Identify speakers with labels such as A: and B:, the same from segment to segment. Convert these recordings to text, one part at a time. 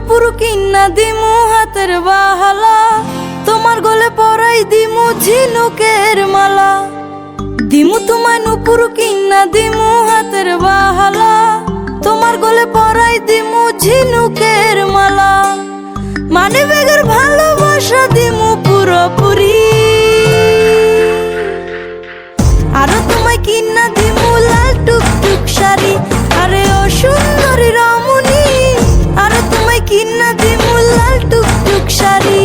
A: নুপুর কিন্না দিমু হাতের বাহালা, তোমার গলে পরাই দিমু ঝিনুকের মালা। দিমু তোমায় নুপুর কিন্না দিমু হাতের বাহালা, তোমার গলে পরাই দিমু ঝিনুকের মালা। মানে বেগের ভালোবাসা দিমু পুরোপুরি, আরো তোমায় কিন্না দিমু লাল টুকটুক শাড়ি। আরে ও সুন্দরী রমণী, আরো তোমায় কিন্না দিমু লাল টুকটুক শাড়ি।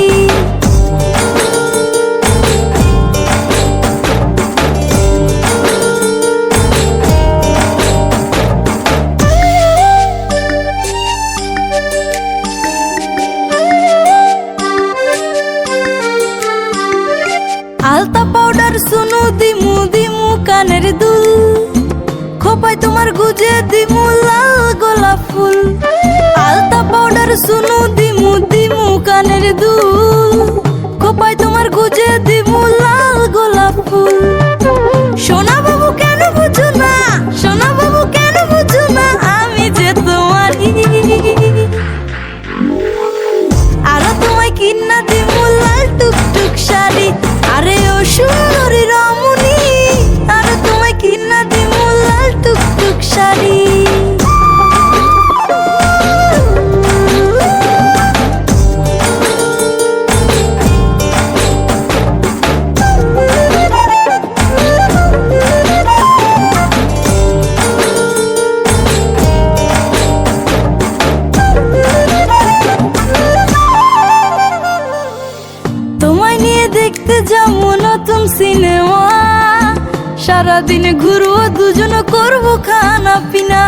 A: আলতা পাউডার সুনু দিমু দিমু কানের দুল, খোপায় তোমার গুজে দিমু লাল গোলাপ ফুল। আলতা পাউডার সুনু দিমু দিমু কানের দুল, খোপায় তোমার গুজে দিমু লাল গোলাপ ফুল। সোনা বাবু কেন বুঝো না, সোনা বাবু কেন বুঝো না, আমি যে তোমারই। আরো তোমায় কিন্না দিমু লাল টুকটুক শাড়ি। আরে ও সুন্দরী রমণী, আরো তোমায় কিন্না দিমু লাল টুকটুক শাড়ি। তোমায় নিয়ে দেখতে যাবো নতুন সিনেমা, সারাদিন ঘুরবো দুজন করবো খানা পিনা।